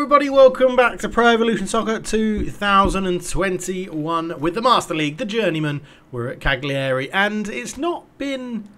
everybody, welcome back to Pro Evolution Soccer 2021 with the Master League, the Journeyman. We're at Cagliari and it's not been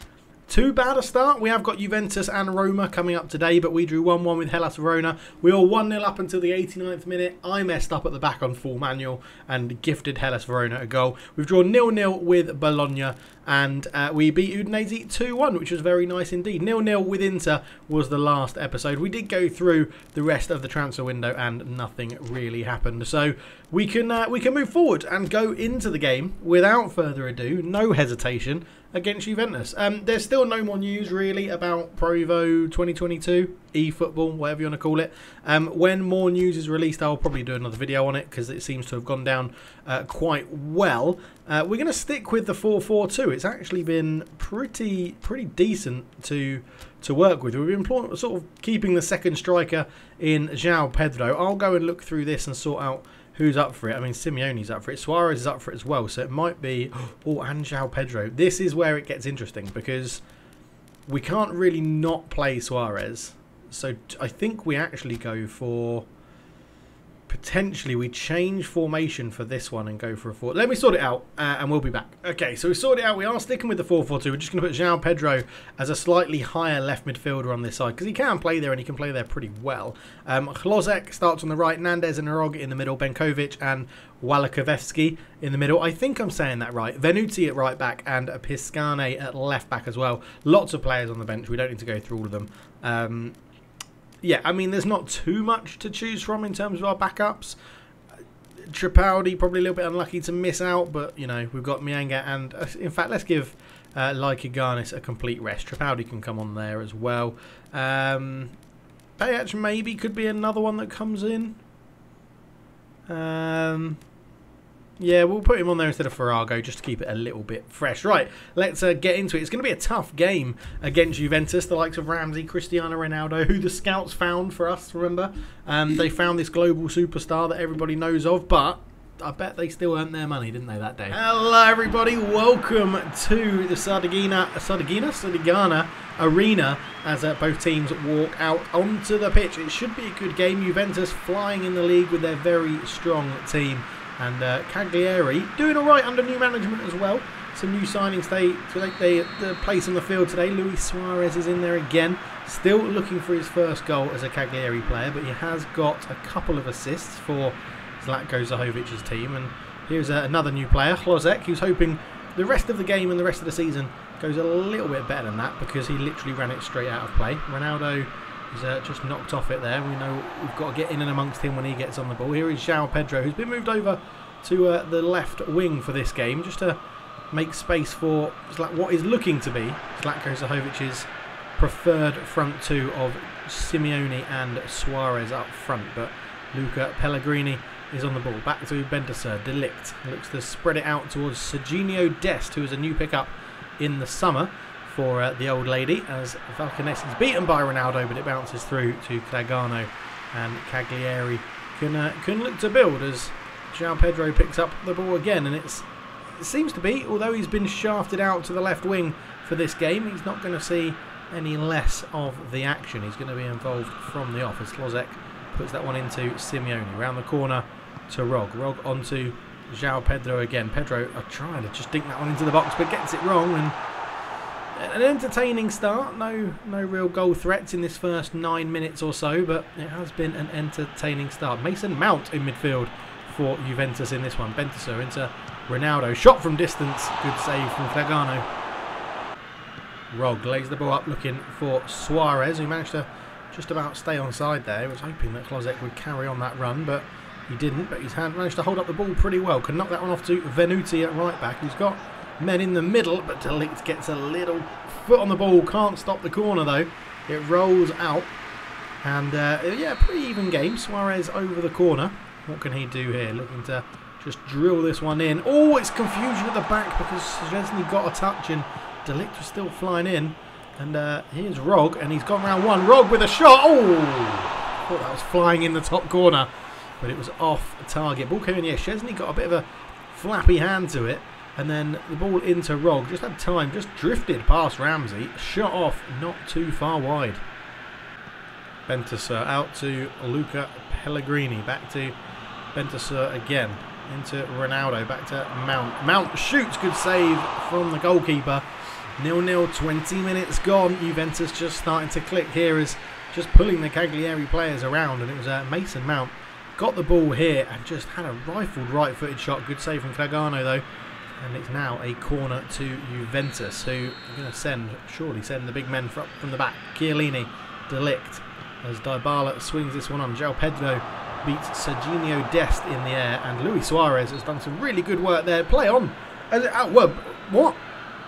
too bad a start. We have got Juventus and Roma coming up today, but we drew 1-1 with Hellas Verona. We were 1-0 up until the 89th minute. I messed up at the back on full manual and gifted Hellas Verona a goal. We've drawn 0-0 with Bologna and we beat Udinese 2-1, which was very nice indeed. 0-0 with Inter was the last episode. We did go through the rest of the transfer window and nothing really happened. So we can move forward and go into the game without further ado, no hesitation, against Juventus. There's still no more news really about Provo 2022, eFootball, whatever you want to call it. When more news is released, I'll probably do another video on it because it seems to have gone down quite well. We're going to stick with the 4-4-2. It's actually been pretty decent to work with. We've been sort of keeping the second striker in João Pedro. I'll go and look through this and sort out who's up for it. I mean, Simeone's up for it. Suarez is up for it as well. So it might be... Oh, and João Pedro. This is where it gets interesting because we can't really not play Suarez. So I think we actually go for... Potentially we change formation for this one and go for a 4. Let me sort it out and we'll be back. Okay, so we sorted it out. We are sticking with the 4-4-2. We're just going to put João Pedro as a slightly higher left midfielder on this side because he can play there and he can play there pretty well. Hlozek starts on the right, Nandez and Arog in the middle, Benkovic and Walakovevski in the middle. I think I'm saying that right. Venuti at right back and Piscane at left back as well. Lots of players on the bench. We don't need to go through all of them. Yeah, I mean, there's not too much to choose from in terms of our backups. Tripaldi, probably a little bit unlucky to miss out, but, you know, we've got Mianga and, in fact, let's give Lykiganis a complete rest. Tripaldi can come on there as well. Pjanić maybe could be another one that comes in. Yeah, we'll put him on there instead of Farrago just to keep it a little bit fresh. Right, let's get into it. It's going to be a tough game against Juventus, the likes of Ramsey, Cristiano Ronaldo, who the scouts found for us, remember? They found this global superstar that everybody knows of, but I bet they still earned their money, didn't they, that day? Hello, everybody. Welcome to the Sardigana Arena as both teams walk out onto the pitch. It should be a good game. Juventus flying in the league with their very strong team. And Cagliari doing all right under new management as well. Some new signings to take the place on the field today. Luis Suarez is in there again. Still looking for his first goal as a Cagliari player, but he has got a couple of assists for Zlatko Zahovic's team. And here's another new player, Hlozek, who's hoping the rest of the game and the rest of the season goes a little bit better than that because he literally ran it straight out of play. Ronaldo is just knocked off it there. We know we've got to get in and amongst him when he gets on the ball. Here is João Pedro, who's been moved over to the left wing for this game, just to make space for what is looking to be Zlatko Zahovic's preferred front two of Simeone and Suarez up front. But Luca Pellegrini is on the ball. Back to Bendisser. De Ligt looks to spread it out towards Serginho Dest, who is a new pickup in the summer for the old lady, as Valcanes is beaten by Ronaldo, but it bounces through to Cagano, and Cagliari can look to build as João Pedro picks up the ball again, and it seems to be, although he's been shafted out to the left wing for this game, he's not going to see any less of the action. He's going to be involved from the off as Hlozek puts that one into Simeone, round the corner to Rog onto João Pedro again. Pedro trying to just dink that one into the box, but gets it wrong, and an entertaining start. No real goal threats in this first 9 minutes or so, but it has been an entertaining start. Mason Mount in midfield for Juventus in this one. Bendisser into Ronaldo. Shot from distance. Good save from Cagano. Rog lays the ball up looking for Suarez, who managed to just about stay on side there. He was hoping that Hlozek would carry on that run, but he didn't. But he's managed to hold up the ball pretty well. Can knock that one off to Venuti at right back, who's got men in the middle, but De Ligt gets a little foot on the ball. Can't stop the corner though. It rolls out, and yeah, pretty even game. Suarez over the corner. What can he do here? Looking to just drill this one in. Oh, it's confusion at the back because Szczesny got a touch and De Ligt was still flying in. And here's Rog, and he's gone round one. Rog with a shot. Oh, I thought that was flying in the top corner, but it was off target. Ball came in here. Szczesny got a bit of a flappy hand to it. And then the ball into Rog, just had time, just drifted past Ramsey, shot off, not too far wide. Bendisser out to Luca Pellegrini, back to Bentasur again, into Ronaldo, back to Mount. Mount shoots, good save from the goalkeeper. 0-0, 20 minutes gone. Juventus just starting to click here, as just pulling the Cagliari players around, and it was Mason Mount got the ball here and just had a rifled right-footed shot. Good save from Cagano though, and it's now a corner to Juventus, who are going to surely send the big men from the back. Chiellini, De Ligt, as Dybala swings this one on. João Pedro beats Serginho Dest in the air, and Luis Suarez has done some really good work there. Play on. Well, what?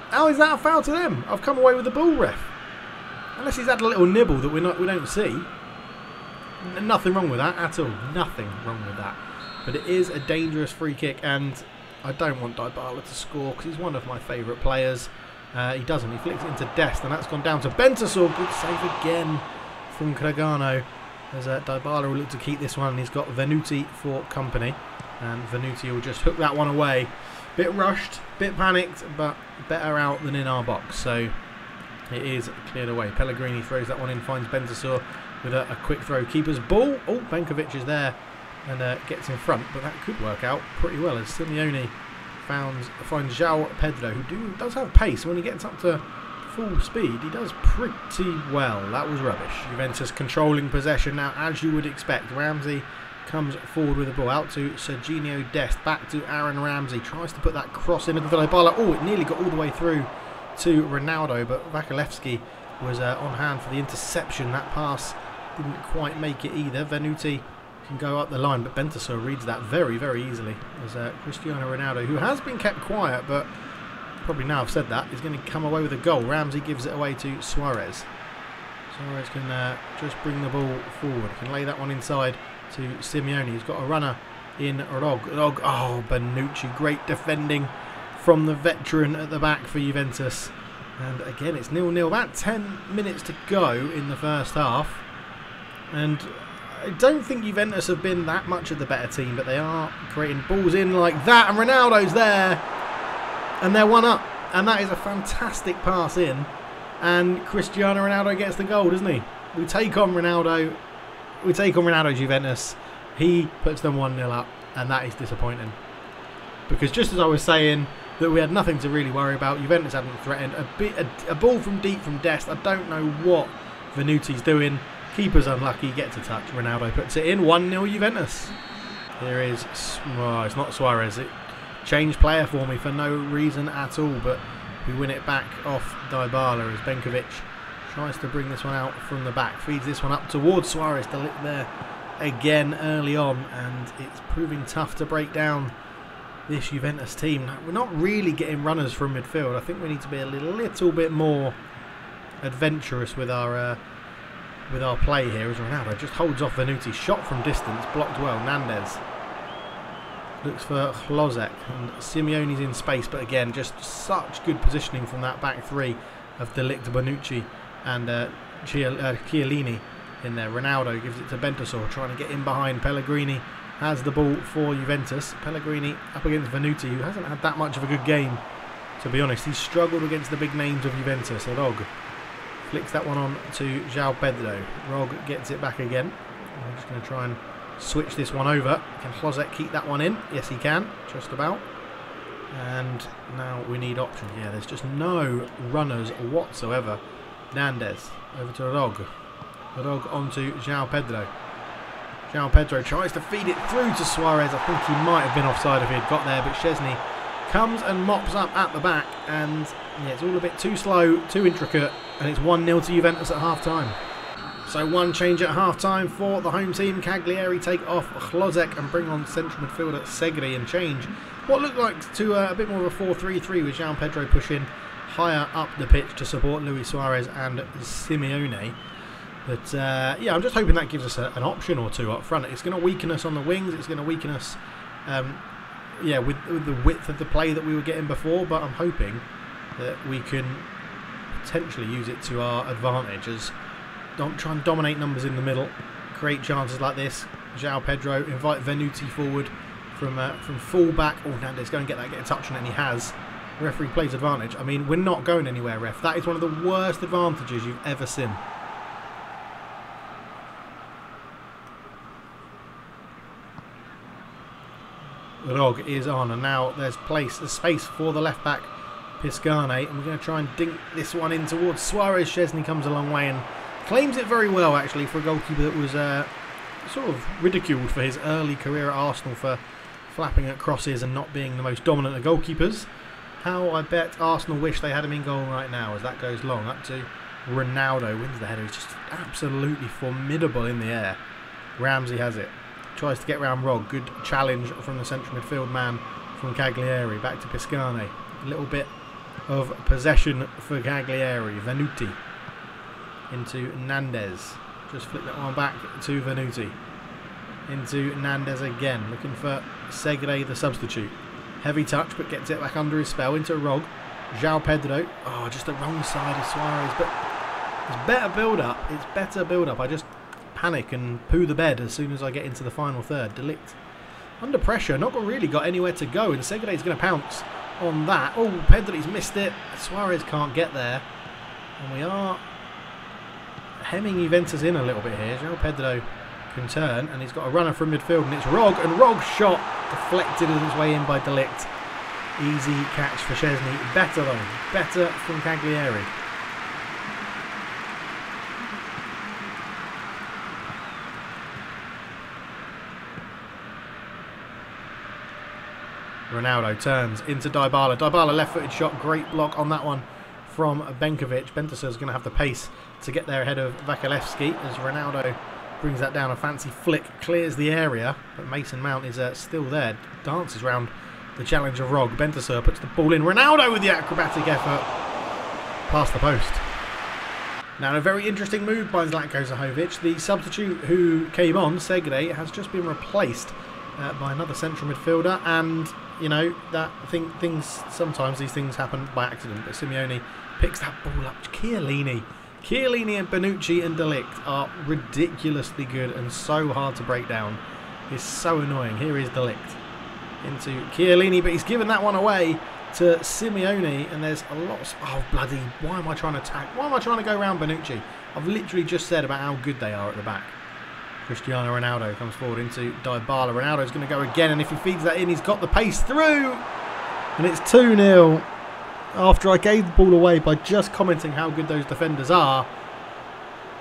How is that a foul to them? I've come away with the ball, ref. Unless he's had a little nibble that we don't see. Nothing wrong with that at all. Nothing wrong with that. But it is a dangerous free kick, and I don't want Dybala to score because he's one of my favourite players. He doesn't. He flicks it into Dest, and that's gone down to Bentasor. Good save again from Cagano, as Dybala will look to keep this one, and he's got Venuti for company, and Venuti will just hook that one away. Bit rushed, bit panicked, but better out than in our box, so it is cleared away. Pellegrini throws that one in, finds Bentasor with a quick throw. Keeper's ball. Oh, Benkovic is there and gets in front, but that could work out pretty well, as Simeone finds João Pedro, who does have pace. When he gets up to full speed, he does pretty well. That was rubbish. Juventus controlling possession now, as you would expect. Ramsey comes forward with the ball, out to Serginho Dest, back to Aaron Ramsey, tries to put that cross into Dybala. Oh, it nearly got all the way through to Ronaldo, but Vasilevski was on hand for the interception. That pass didn't quite make it either. Venuti can go up the line, but Bentasor reads that very, very easily, as Cristiano Ronaldo, who has been kept quiet, but probably now I've said that, is going to come away with a goal. Ramsey gives it away to Suarez. Suarez can just bring the ball forward, can lay that one inside to Simeone. He's got a runner in Rog. Oh, Bonucci, great defending from the veteran at the back for Juventus. And again, it's 0-0. About 10 minutes to go in the first half. And I don't think Juventus have been that much of the better team, but they are creating balls in like that. And Ronaldo's there. And they're 1-up. And that is a fantastic pass in. And Cristiano Ronaldo gets the goal, doesn't he? We take on Ronaldo. We take on Ronaldo's Juventus. He puts them 1-0 up. And that is disappointing. Because just as I was saying that we had nothing to really worry about, Juventus hadn't threatened. A ball from deep from Dest. I don't know what Venuti's doing. Keeper's unlucky, gets a touch. Ronaldo puts it in. 1-0 Juventus. Here is, well, it's not Suarez. It changed player for me for no reason at all, but we win it back off Dybala as Benkovic tries to bring this one out from the back. Feeds this one up towards Suarez. De Ligt there again early on, and it's proving tough to break down this Juventus team. We're not really getting runners from midfield. I think we need to be a little bit more adventurous with our play here, as Ronaldo just holds off Venuti. Shot from distance, blocked well. Nandez looks for Hlozek, and Simeone's in space, but again, just such good positioning from that back three of De Ligt, Bonucci and Chiellini in there. Ronaldo gives it to Bentasor, trying to get in behind. Pellegrini has the ball for Juventus. Pellegrini up against Venuti, who hasn't had that much of a good game, to be honest. He's struggled against the big names of Juventus. Rog flicks that one on to João Pedro. Rog gets it back again. I'm just going to try and switch this one over. Can Hlozek keep that one in? Yes, he can, just about. And now we need options. Yeah, there's just no runners whatsoever. Nandez over to Rog. Rog onto João Pedro. João Pedro tries to feed it through to Suarez. I think he might have been offside if he had got there, but Szczesny comes and mops up at the back, and yeah, it's all a bit too slow, too intricate, and it's 1-0 to Juventus at half-time. So one change at half-time for the home team. Cagliari take off Hlozek and bring on central midfielder Segri, and change what looked like to a bit more of a 4-3-3 with João Pedro pushing higher up the pitch to support Luis Suarez and Simeone. But yeah, I'm just hoping that gives us an option or two up front. It's going to weaken us on the wings. It's going to weaken us, yeah, with the width of the play that we were getting before. But I'm hoping that we can potentially use it to our advantage, as don't try and dominate numbers in the middle, create chances like this. João Pedro invite Venuti forward from full back. Oh, Nandez, go and get a touch on it, and he has. Referee plays advantage. I mean, we're not going anywhere, ref. That is one of the worst advantages you've ever seen. Rog is on, and now there's space for the left back, Pjanić, and we're going to try and dink this one in towards Suarez. Szczesny comes a long way and claims it very well, actually, for a goalkeeper that was sort of ridiculed for his early career at Arsenal for flapping at crosses and not being the most dominant of goalkeepers. How I bet Arsenal wish they had him in goal right now, as that goes long up to Ronaldo. Wins the header. He's just absolutely formidable in the air. Ramsey has it. Tries to get round Rog. Good challenge from the central midfield man from Cagliari. Back to Pjanić. A little bit of possession for Cagliari. Venuti into Nandez. Just flick that one back to Venuti. Into Nandez again. Looking for Segre, the substitute. Heavy touch, but gets it back under his spell. Into Rog. João Pedro. Oh, just the wrong side of Suarez. But it's better build-up. It's better build-up. I just panic and poo the bed as soon as I get into the final third. De Ligt under pressure, not really got anywhere to go, and Segre's going to pounce on that. Oh, Pedro's missed it. Suarez can't get there, and we are hemming Juventus in a little bit here. João Pedro can turn, and he's got a runner from midfield, and it's Rog, and Rog's shot deflected on his way in by De Ligt. Easy catch for Szczesny. Better though, better from Cagliari. Ronaldo turns into Dybala. Dybala left-footed shot. Great block on that one from Benkovic. Bentesur's going to have the pace to get there ahead of Vakalevski as Ronaldo brings that down. A fancy flick clears the area, but Mason Mount is still there. Dances round the challenge of Rog. Bentasur puts the ball in. Ronaldo with the acrobatic effort past the post. Now, a very interesting move by Zlatko Zahovic. The substitute who came on, Segre, has just been replaced by another central midfielder, and you know that sometimes these things happen by accident. But Simeone picks that ball up. Chiellini and Bonucci and De Ligt are ridiculously good and so hard to break down. It's so annoying. Here is De Ligt into Chiellini, but he's given that one away to Simeone, and there's a lot of... Oh, bloody... Why am I trying to attack? Why am I trying to go around Bonucci? I've literally just said about how good they are at the back. Cristiano Ronaldo comes forward into Dybala. Ronaldo's going to go again, and if he feeds that in, he's got the pace through. And it's 2-0 after I gave the ball away by just commenting how good those defenders are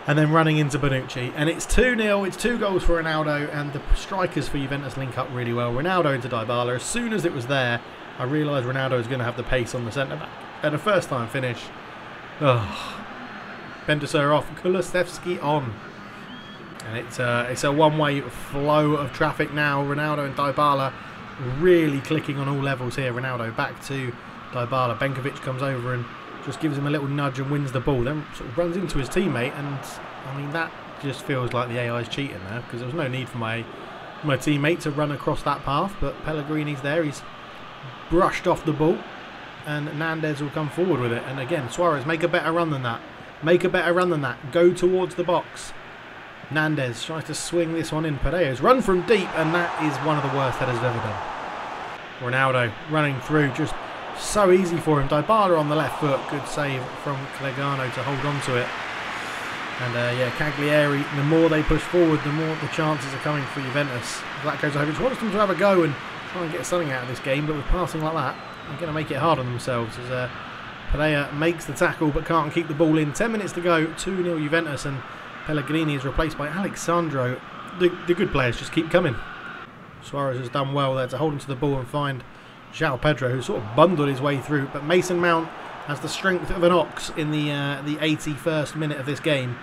and then running into Bonucci. And it's 2-0. It's 2 goals for Ronaldo, and the strikers for Juventus link up really well. Ronaldo into Dybala. As soon as it was there, I realised Ronaldo was going to have the pace on the centre-back. And a first-time finish. Oh. Bentasur off. Kulusevski on. And it's a one-way flow of traffic now. Ronaldo and Dybala really clicking on all levels here. Ronaldo back to Dybala. Benkovic comes over and just gives him a little nudge and wins the ball. Then sort of runs into his teammate, and I mean that just feels like the AI's cheating there, because there was no need for my teammate to run across that path. But Pellegrini's there. He's brushed off the ball, and Nandez will come forward with it. And again, Suarez, make a better run than that. Make a better run than that. Go towards the box. Nandez tries to swing this one in. Paredes run from deep, and that is one of the worst headers I've ever done. Ronaldo running through, just so easy for him. Dybala on the left foot. Good save from Clegano to hold on to it. And yeah, Cagliari, the more they push forward, the more the chances are coming for Juventus. Zlatko Zahovic wants them to have a go and try and get something out of this game, but with passing like that, they're going to make it hard on themselves as Pereira makes the tackle but can't keep the ball in. 10 minutes to go, 2-0 Juventus, and Pellegrini is replaced by Alexandro. The good players just keep coming. Suarez has done well there to hold onto the ball and find João Pedro, who sort of bundled his way through, but Mason Mount has the strength of an ox in the 81st minute of this game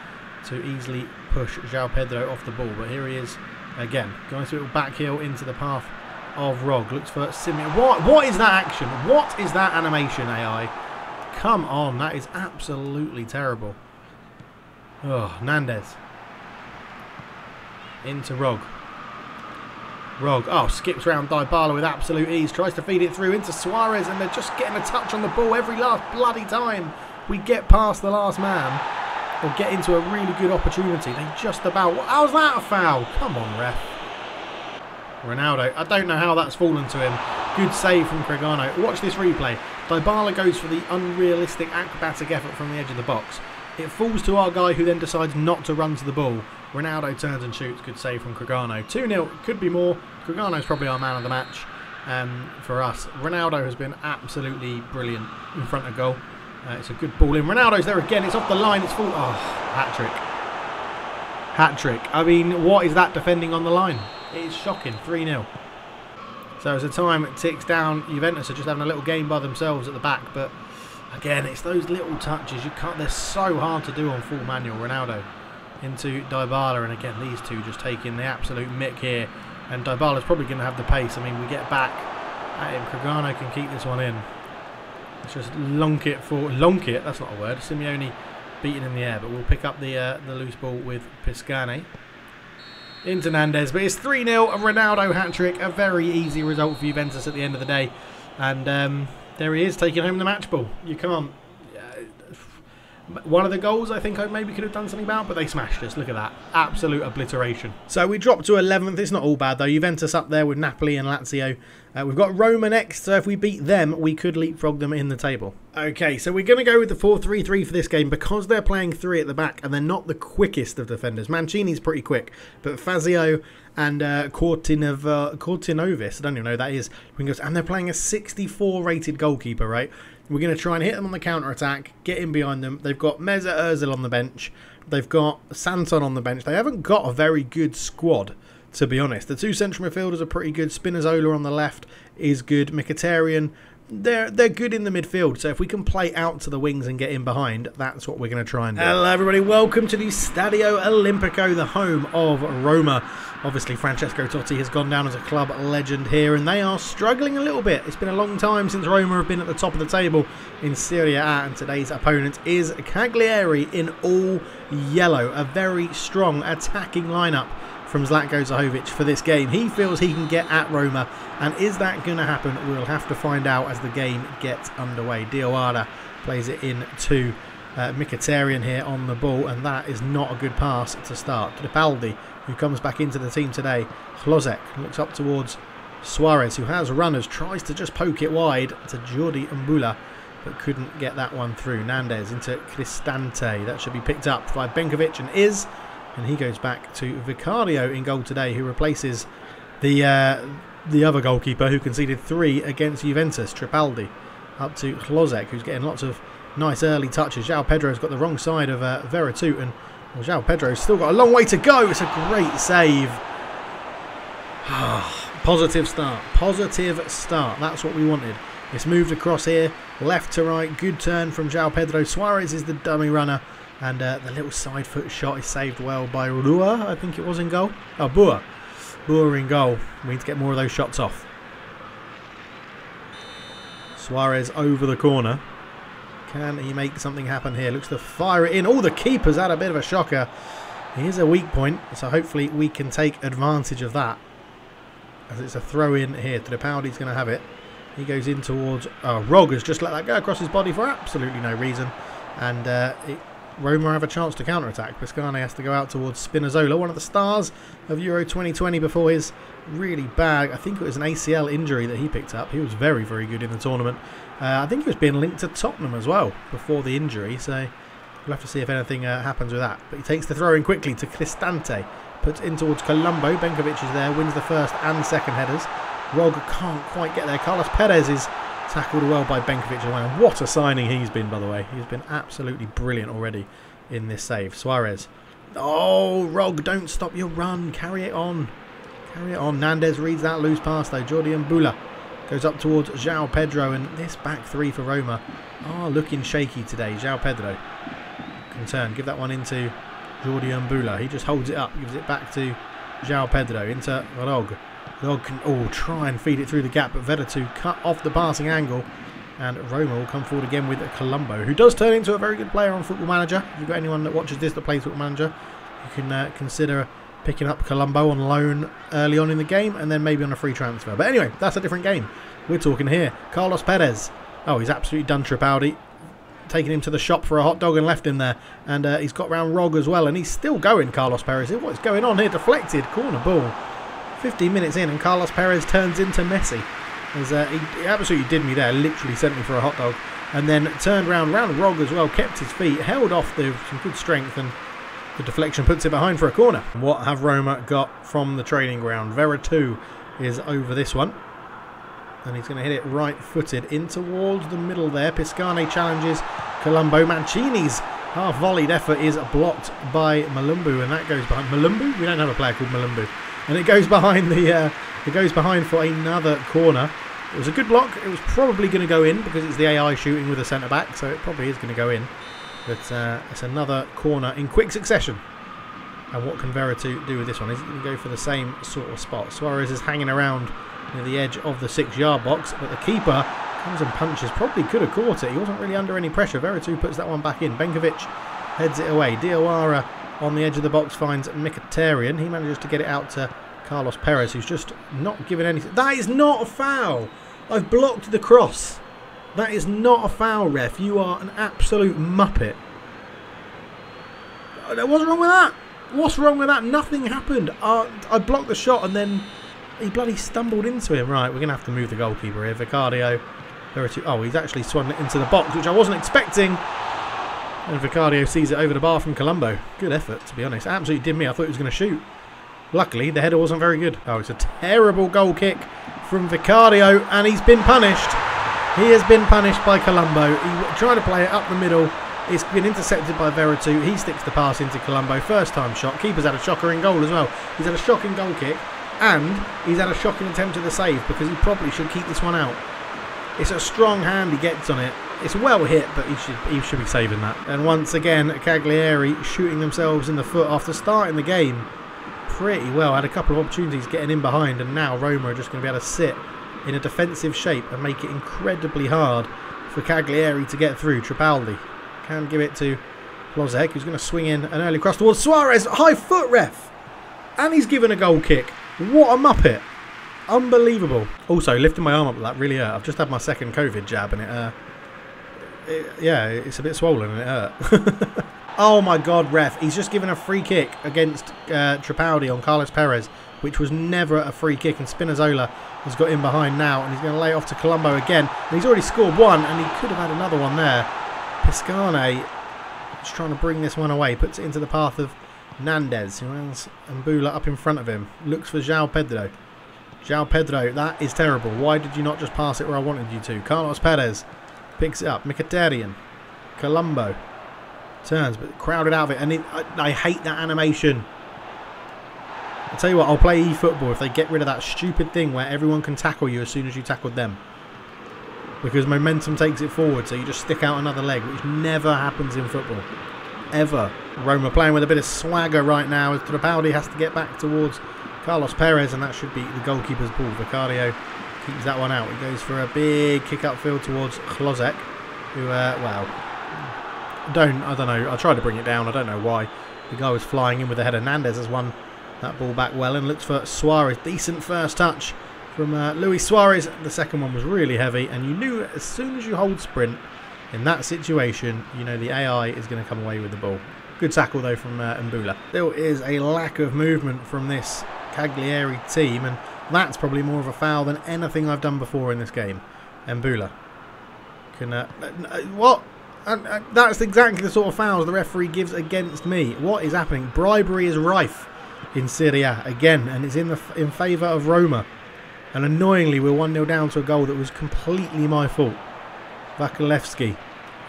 to easily push João Pedro off the ball. But here he is again, going through a back heel into the path of Rog. Looks for Simeone. What is that action? What is that animation, AI? Come on, that is absolutely terrible. Oh, Nandez. Into Rog. Rog, oh, skips round Dybala with absolute ease. Tries to feed it through into Suarez, and they're just getting a touch on the ball every last bloody time we get past the last man or get into a really good opportunity. They just about... How's that a foul? Come on, ref. Ronaldo, I don't know how that's fallen to him. Good save from Cregano. Watch this replay. Dybala goes for the unrealistic acrobatic effort from the edge of the box. It falls to our guy, who then decides not to run to the ball. Ronaldo turns and shoots. Good save from Cregano. 2-0. Could be more. Cregano's probably our man of the match. for us. Ronaldo has been absolutely brilliant in front of goal. It's a good ball in. Ronaldo's there again. It's off the line. It's full. Oh, hat-trick. Hat-trick. I mean, what is that defending on the line? It is shocking. 3-0. So as the time ticks down, Juventus are just having a little game by themselves at the back. But again, it's those little touches. You can't. They're so hard to do on full manual. Ronaldo into Dybala, and again, these two just taking the absolute mick here. And Dybala's probably going to have the pace. I mean, we get back at him. Cragano can keep this one in. Let's just lonk it, that's not a word. Simeone beaten in the air, but we'll pick up the loose ball with Piscane. Into Nandez, but it's 3-0, a Ronaldo hat-trick, a very easy result for Juventus at the end of the day. And there he is, taking home the match ball. You can't... one of the goals I think I maybe could have done something about, but they smashed us. Look at that. Absolute obliteration. So we dropped to 11th. It's not all bad, though. Juventus up there with Napoli and Lazio. We've got Roma next, so if we beat them, we could leapfrog them in the table. Okay, so we're going to go with the 4-3-3 for this game because they're playing 3 at the back and they're not the quickest of defenders. Mancini's pretty quick, but Fazio and Cortinovis, I don't even know who that is, and they're playing a 64 rated goalkeeper, right? We're going to try and hit them on the counter-attack, get in behind them. They've got Mesut Ozil on the bench. They've got Santon on the bench. They haven't got a very good squad, to be honest. The 2 central midfielders are pretty good. Spinazzola on the left is good. Mkhitaryan, they're good in the midfield. So if we can play out to the wings and get in behind, that's what we're going to try and do. Hello, everybody. Welcome to the Stadio Olimpico, the home of Roma. Obviously, Francesco Totti has gone down as a club legend here, and they are struggling a little bit. It's been a long time since Roma have been at the top of the table in Serie A, and today's opponent is Cagliari in all yellow. A very strong attacking lineup from Zlatko Zahovic for this game. He feels he can get at Roma, and is that going to happen? We'll have to find out as the game gets underway. Diawara plays it in to Mkhitaryan here on the ball, and that is not a good pass to start. Tripaldi, who comes back into the team today. Hlozek looks up towards Suarez, who has runners, tries to just poke it wide to Jordi Mbula, but couldn't get that one through. Nandez into Cristante. That should be picked up by Benkovic, and he goes back to Vicario in goal today, who replaces the other goalkeeper who conceded 3 against Juventus, Tripaldi, up to Hlozek, who's getting lots of nice early touches. João Pedro's got the wrong side of Veretout, and João Pedro's still got a long way to go. It's a great save. Positive start. Positive start. That's what we wanted. It's moved across here, left to right. Good turn from João Pedro. Suarez is the dummy runner, and the little side foot shot is saved well by Rua, I think it was in goal. Oh, Bua. Bua in goal. We need to get more of those shots off. Suarez over the corner. Can he make something happen here? Looks to fire it in. Oh, the keeper's had a bit of a shocker. Here's a weak point, so hopefully we can take advantage of that. As it's a throw in here. Tripaldi's going to have it. He goes in towards... Rog has just let that go across his body for absolutely no reason. And Roma have a chance to counter-attack. Piscane has to go out towards Spinazzola, one of the stars of Euro 2020 before his really bad, I think it was an ACL injury that he picked up. He was very, very good in the tournament. I think he was being linked to Tottenham as well before the injury, so we'll have to see if anything happens with that. But he takes the throw in quickly to Cristante, puts in towards Colombo. Benkovic is there, wins the first and second headers. Rog can't quite get there. Carlos Perez is tackled well by Benkovic as well. What a signing he's been, by the way. He's been absolutely brilliant already in this save. Suarez. Oh, Rog, don't stop your run. Carry it on. Carry it on. Nandez reads that loose pass, though. Jordi Mbula goes up towards João Pedro, and this back 3 for Roma are looking shaky today. João Pedro can turn. Give that one into Jordi Mbula. He just holds it up. Gives it back to João Pedro. Into Rog. Rog can try and feed it through the gap, but Veretout cut off the passing angle, and Roma will come forward again with Colombo, who does turn into a very good player on Football Manager. If you've got anyone that watches this that plays Football Manager, you can consider picking up Colombo on loan early on in the game, and then maybe on a free transfer. But anyway, that's a different game. We're talking here. Carlos Perez. Oh, he's absolutely done Tripaldi. Taking him to the shop for a hot dog and left him there. And he's got round Rog as well, and he's still going, Carlos Perez. What's going on here? Deflected. Corner ball. 15 minutes in, and Carlos Perez turns into Messi. As, he absolutely did me there. Literally sent me for a hot dog. And then turned round Rog as well. Kept his feet. Held off with some good strength, and the deflection puts it behind for a corner. What have Roma got from the training ground? Veretout is over this one. And he's going to hit it right-footed in towards the middle there. Piscane challenges Colombo. Mancini's half-volleyed effort is blocked by Malumbu, and that goes behind Malumbu. We don't have a player called Malumbu, and it goes behind the. It goes behind for another corner. It was a good block. It was probably going to go in because it's the AI shooting with a centre back, so it probably is going to go in. But it's another corner in quick succession. And what can Veretout do with this one? Is he going to go for the same sort of spot? Suarez is hanging around near the edge of the 6-yard box, but the keeper comes and punches. Probably could have caught it. He wasn't really under any pressure. Veretout puts that one back in. Benkovic heads it away. Diawara on the edge of the box finds Mkhitaryan. He manages to get it out to Carlos Perez, who's just not given anything. That is not a foul. I've blocked the cross. That is not a foul, ref. You are an absolute muppet. What's wrong with that? What's wrong with that? Nothing happened. I blocked the shot and then he bloody stumbled into him. Right, we're going to have to move the goalkeeper here. Vicario. Oh, he's actually swung it into the box, which I wasn't expecting. And Vicario sees it over the bar from Colombo. Good effort, to be honest. Absolutely did me. I thought he was going to shoot. Luckily, the header wasn't very good. Oh, it's a terrible goal kick from Vicario, and he's been punished. He has been punished by Colombo. He tried to play it up the middle. It's been intercepted by Veretout. He sticks the pass into Colombo. First time shot. Keeper's had a shocker in goal as well. He's had a shocking goal kick, and he's had a shocking attempt at the save because he probably should keep this one out. It's a strong hand he gets on it. It's well hit, but he should be saving that. And once again, Cagliari shooting themselves in the foot after starting the game pretty well. Had a couple of opportunities getting in behind, and now Roma are just going to be able to sit in a defensive shape and make it incredibly hard for Cagliari to get through. Tripaldi can give it to Lozek, who's going to swing in an early cross towards Suarez. High foot, ref! And he's given a goal kick. What a muppet. Unbelievable. Also, lifting my arm up with that really hurt. I've just had my second COVID jab and yeah, it's a bit swollen and it hurt. Oh my god, ref. He's just given a free kick against Tripaldi on Carlos Perez, which was never a free kick, and Spinazzola has got in behind now, and he's going to lay it off to Colombo again. And he's already scored one, and he could have had another one there. Piscane is trying to bring this one away, puts it into the path of Nandez, who has Mbula up in front of him. Looks for João Pedro. João Pedro, that is terrible. Why did you not just pass it where I wanted you to? Carlos Perez picks it up. Mkhitaryan. Colombo turns, but crowded out of it. And I hate that animation. I'll tell you what, I'll play eFootball if they get rid of that stupid thing where everyone can tackle you as soon as you tackled them. Because momentum takes it forward, so you just stick out another leg, which never happens in football. Ever. Roma playing with a bit of swagger right now as Tripaldi has to get back towards Carlos Perez, and that should be the goalkeeper's ball. Vicario keeps that one out. He goes for a big kick upfield towards Lozek, who, well, I don't know. I tried to bring it down. I don't know why. The guy was flying in with the header. Nandez has won that ball back well and looks for Suarez. Decent first touch from Luis Suarez. The second one was really heavy, and you knew as soon as you hold sprint in that situation, you know the AI is going to come away with the ball. Good tackle though from Mbula. There is a lack of movement from this Cagliari team, and that's probably more of a foul than anything I've done before in this game. Mbula can what? That's exactly the sort of fouls the referee gives against me. What is happening? Bribery is rife in Serie A again, and it's in favour of Roma. And annoyingly, we're 1-0 down to a goal that was completely my fault. Vasilevski.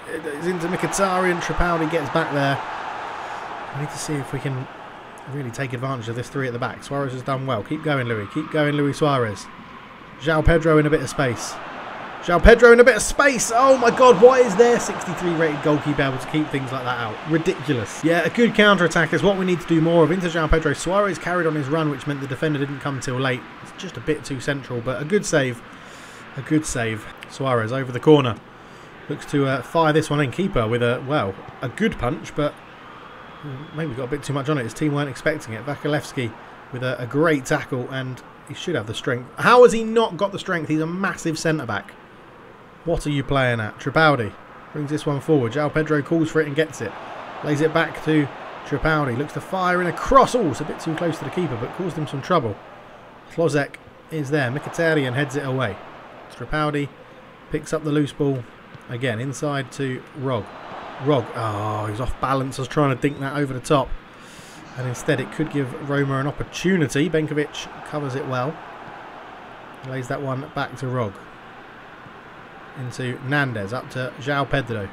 It's into Mkhitaryan. Tripaldi gets back there. I need to see if we can really take advantage of this three at the back. Suarez has done well. Keep going, Louis. Keep going, Luis Suarez. João Pedro in a bit of space. João Pedro in a bit of space. Oh my god, why is their 63 rated goalkeeper able to keep things like that out? Ridiculous. Yeah, a good counter-attack is what we need to do more of. Into João Pedro. Suarez carried on his run, which meant the defender didn't come till late. It's just a bit too central, but a good save. A good save. Suarez over the corner. Looks to fire this one in. Keeper with a, well, a good punch, but maybe got a bit too much on it. His team weren't expecting it. Vasilevski with a great tackle, and he should have the strength. How has he not got the strength? He's a massive centre-back. What are you playing at? Tripaldi brings this one forward. João Pedro calls for it and gets it. Lays it back to Tripaldi. Looks to fire in a cross. Oh, it's a bit too close to the keeper, but caused him some trouble. Lozek is there. Mkhitaryan heads it away. Tripaldi picks up the loose ball. Again, inside to Rog. Rog. Oh, he's off balance. I was trying to dink that over the top. And instead it could give Roma an opportunity. Benkovic covers it well. Lays that one back to Rog. Into Nandez, up to João Pedro.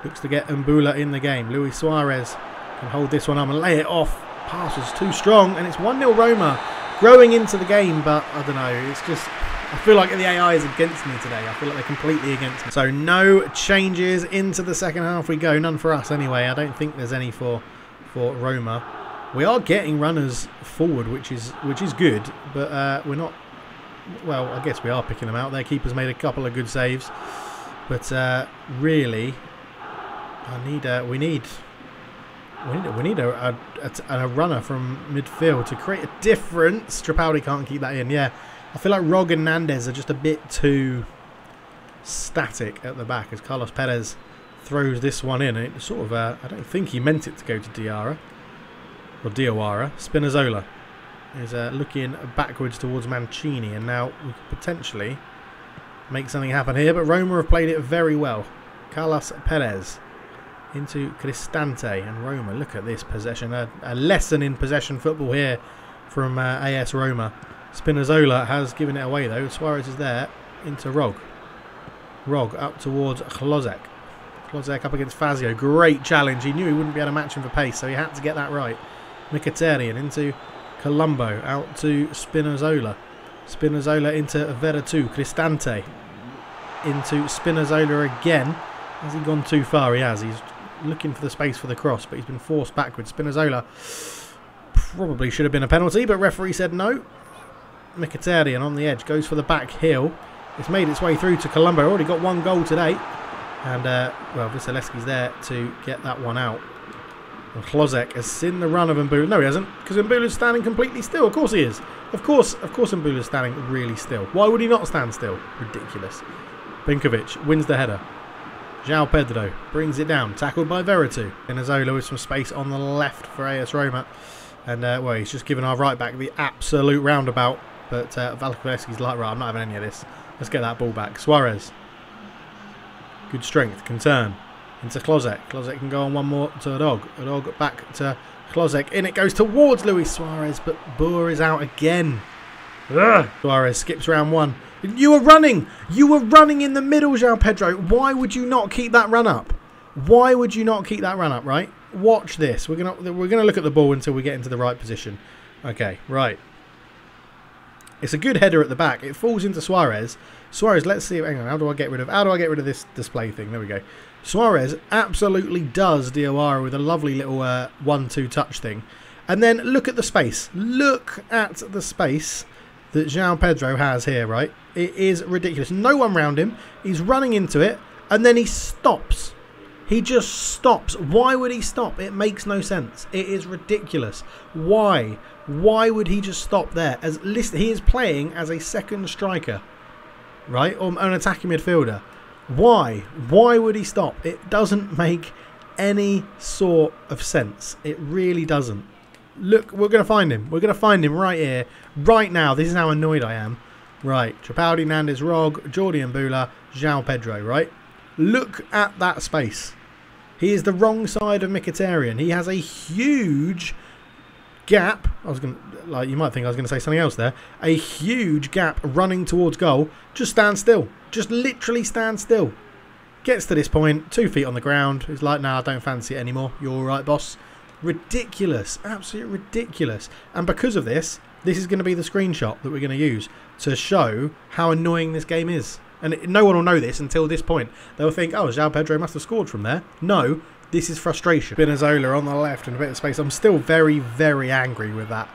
Looks to get Mbula in the game. Luis Suarez can hold this one up and lay it off. Pass was too strong, and it's 1-0 Roma. Growing into the game, but I don't know. It's just, I feel like the AI is against me today. I feel like they're completely against me. So no changes into the second half we go. None for us anyway. I don't think there's any for Roma. We are getting runners forward, which is good, but we're not. Well, I guess we are picking them out. Their keeper's made a couple of good saves, but really, we need a runner from midfield to create a difference. Tripaldi can't keep that in. Yeah, I feel like Rog and Nandez are just a bit too static at the back as Carlos Perez throws this one in. It sort of, I don't think he meant it to go to Diawara. Spinazzola is looking backwards towards Mancini, and now we could potentially make something happen here, but Roma have played it very well. Carlos Perez into Cristante, and Roma, look at this possession, a lesson in possession football here from AS Roma. Spinazzola has given it away though. Suarez is there, into Rog up towards Klozek up against Fazio. Great challenge. He knew he wouldn't be able to match him for pace, so he had to get that right. Mkhitaryan into Colombo, out to Spinazzola into Veretout. Cristante into Spinazzola again. Has he gone too far? He has. He's looking for the space for the cross, but he's been forced backwards. Spinazzola probably should have been a penalty, but referee said no. Mkhitaryan on the edge goes for the back heel. It's made its way through to Colombo. Already got one goal today, and well, Vasilevski's there to get that one out. And Klozek has seen the run of Mbula. No, he hasn't, because Mbula's standing completely still. Of course he is. Of course Mbula's standing really still. Why would he not stand still? Ridiculous. Binkovic wins the header. João Pedro brings it down, tackled by Veretout. Spinazzola with some space on the left for AS Roma. And, well, he's just given our right back the absolute roundabout. But Vasilevski's like, right, I'm not having any of this. Let's get that ball back. Suarez. Good strength, can turn. Into Klozek. Klozek can go on one more to Adog. Adog back to Klozek. In it goes towards Luis Suarez, but Boer is out again. Ugh. Suarez skips round one. You were running. You were running in the middle, João Pedro. Why would you not keep that run up? Why would you not keep that run up, right? Watch this. We're gonna look at the ball until we get into the right position. Okay, right. It's a good header at the back. It falls into Suarez. Suarez, let's see. Hang on. How do I get rid of this display thing? There we go. Suarez absolutely does Diawara with a lovely little 1-2 touch thing. And then look at the space. Look at the space that João Pedro has here, right? It is ridiculous. No one round him. He's running into it, and then he stops. He just stops. Why would he stop? It makes no sense. It is ridiculous. Why? Why would he just stop there? He is playing as a second striker, right? Or an attacking midfielder. Why? Why would he stop? It doesn't make any sort of sense. It really doesn't. Look, we're going to find him. We're going to find him right here, right now. This is how annoyed I am. Right, Tripaldi, Nandez, Rog, Jordi Mbula, João Pedro, right? Look at that space. He is the wrong side of Mkhitaryan. He has a huge gap. You might think I was going to say something else there. A huge gap running towards goal. Just stand still. Just literally stand still. Gets to this point, 2 feet on the ground. He's like, nah, I don't fancy it anymore. You're all right, boss. Ridiculous. Absolutely ridiculous. And because of this is going to be the screenshot that we're going to use to show how annoying this game is. And no one will know this until this point. They'll think, oh, João Pedro must have scored from there. No, this is frustration. Spinazzola on the left and a bit of space. I'm still very, very angry with that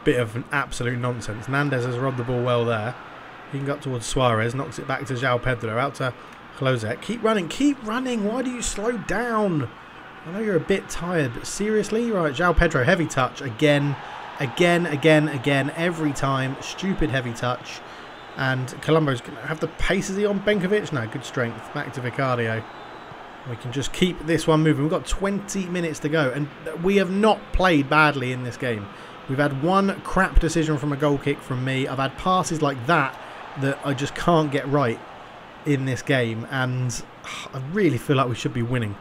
bit of absolute nonsense. Nandez has robbed the ball well there. He can go up towards Suarez, knocks it back to João Pedro, out to Klozek. Keep running, keep running. Why do you slow down? I know you're a bit tired, but seriously? Right, João Pedro, heavy touch again. Every time. Stupid heavy touch. And Colombo's going to have the pace. Is he on Benkovic? No, good strength. Back to Vicario. We can just keep this one moving. We've got 20 minutes to go. And we have not played badly in this game. We've had one crap decision from a goal kick from me. I've had passes like that I just can't get right in this game. And I really feel like we should be winning.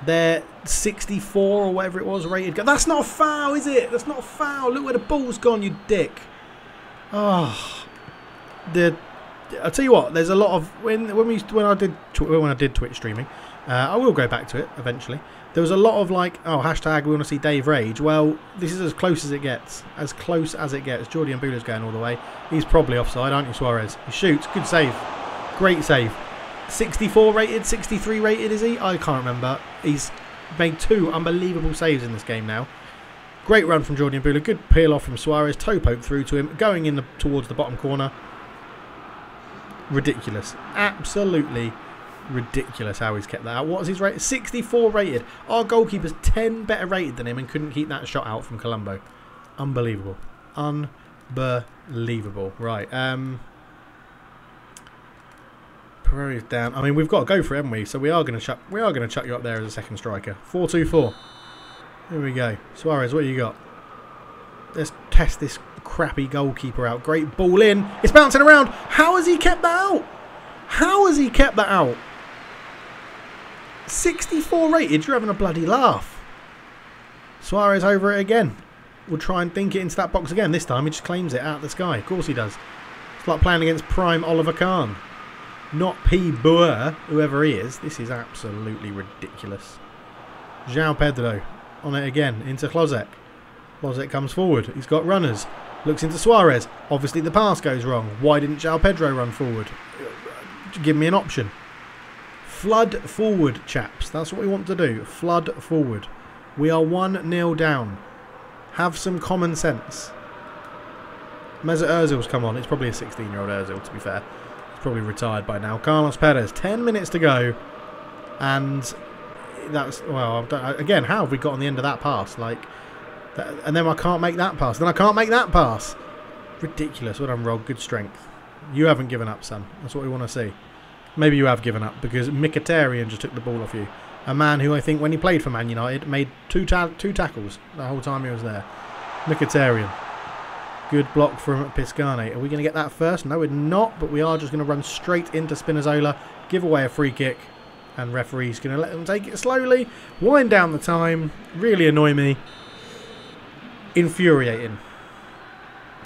They're 64 or whatever it was rated. That's not a foul, is it? That's not a foul. Look where the ball's gone, you dick. Oh, I'll tell you what. There's a lot of when I did Twitch streaming. I will go back to it eventually. There was a lot of like, oh, hashtag we want to see DaveRage. Well, this is as close as it gets. As close as it gets. Jordi Mbula's going all the way. He's probably offside, aren't you, Suarez? He shoots. Good save. Great save. 64 rated, 63 rated, is he? I can't remember. He's made 2 unbelievable saves in this game now. Great run from Jordi Mbula. Good peel off from Suarez. Toe poke through to him. Going in towards the bottom corner. Ridiculous. Absolutely ridiculous how he's kept that out. What is his rate? 64 rated. Our goalkeeper's 10 better rated than him and couldn't keep that shot out from Colombo. Unbelievable. Unbelievable. Right. Pereira's down. I mean, we've got to go for it, haven't we? So we are going to chuck you up there as a second striker. 4-2-4. Here we go. Suarez, what you got? Let's test this crappy goalkeeper out. Great ball in. It's bouncing around. How has he kept that out? How has he kept that out? 64 rated. You're having a bloody laugh. Suarez over it again. We'll try and think it into that box again. This time he just claims it out of the sky. Of course he does. It's like playing against prime Oliver Kahn. Not P. Boer, whoever he is. This is absolutely ridiculous. João Pedro on it again. Into Klozek. Klozek comes forward. He's got runners. Looks into Suarez. Obviously the pass goes wrong. Why didn't João Pedro run forward? Give me an option. Flood forward, chaps. That's what we want to do. Flood forward. We are 1-0 down. Have some common sense. Mesut Ozil's come on. It's probably a 16-year-old Ozil, to be fair. He's probably retired by now. Carlos Perez. 10 minutes to go. And that's... Well, again, how have we got on the end of that pass? Like... And then I can't make that pass. Then I can't make that pass. Ridiculous. Well done, Rog. Good strength. You haven't given up, son. That's what we want to see. Maybe you have given up because Mkhitaryan just took the ball off you. A man who I think when he played for Man United made two tackles the whole time he was there. Mkhitaryan. Good block from Piscani. Are we going to get that first? No, we're not. But we are just going to run straight into Spinazzola. Give away a free kick. And referee's going to let them take it slowly. Wind down the time. Really annoy me. Infuriating.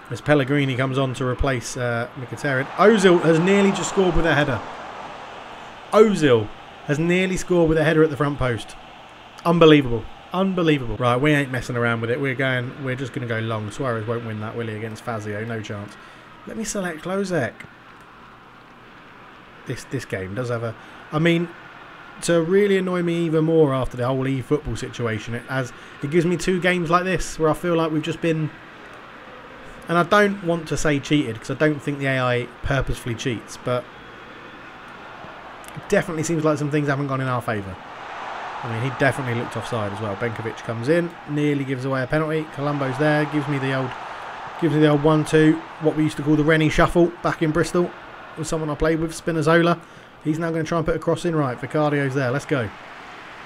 As Pellegrini comes on to replace Mkhitaryan. Ozil has nearly just scored with a header. Ozil has nearly scored with a header at the front post. Unbelievable. Unbelievable. Right, we ain't messing around with it. We're just going to go long. Suarez won't win that, will he, against Fazio? No chance. Let me select Klozek. This game does have a... I mean, to really annoy me even more after the whole eFootball situation, it gives me 2 games like this where I feel like we've just been... And I don't want to say cheated because I don't think the AI purposefully cheats, but it definitely seems like some things haven't gone in our favour. I mean, he definitely looked offside as well. Benkovic comes in, nearly gives away a penalty. Colombo's there, gives me the old 1-2, what we used to call the Rennie shuffle back in Bristol. With someone I played with, Spinazzola. He's now going to try and put a cross in. Right, Vicardio's there. Let's go.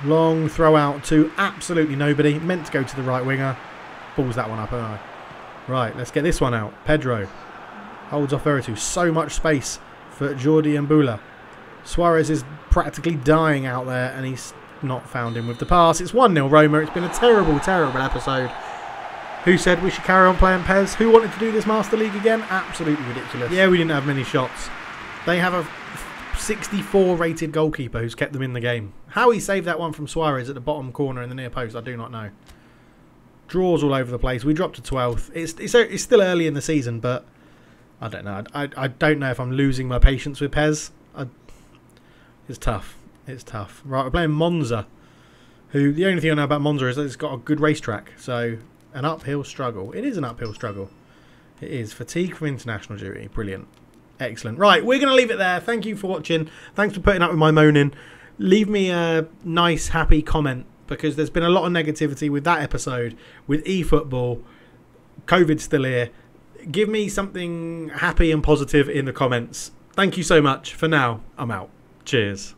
Long throw out to absolutely nobody. Meant to go to the right winger. Balls that one up, haven't I? Right, let's get this one out. Pedro holds off Veretout. So much space for Jordi Mbula. Suarez is practically dying out there, and he's not found him with the pass. It's 1-0 Roma. It's been a terrible, terrible episode. Who said we should carry on playing PES? Who wanted to do this Master League again? Absolutely ridiculous. Yeah, we didn't have many shots. They have a 64 rated goalkeeper who's kept them in the game. How he saved that one from Suarez at the bottom corner in the near post, I do not know. Draws all over the place. We dropped to 12th. It's still early in the season, but I don't know. I don't know if I'm losing my patience with PES. It's tough. It's tough. Right, we're playing Monza, who the only thing I know about Monza is that it's got a good racetrack. So, an uphill struggle. It is an uphill struggle. It is. Fatigue from international duty. Brilliant. Excellent. Right, we're going to leave it there. Thank you for watching. Thanks for putting up with my moaning. Leave me a nice, happy comment, because there's been a lot of negativity with that episode, with eFootball. COVID's still here. Give me something happy and positive in the comments. Thank you so much. For now, I'm out. Cheers.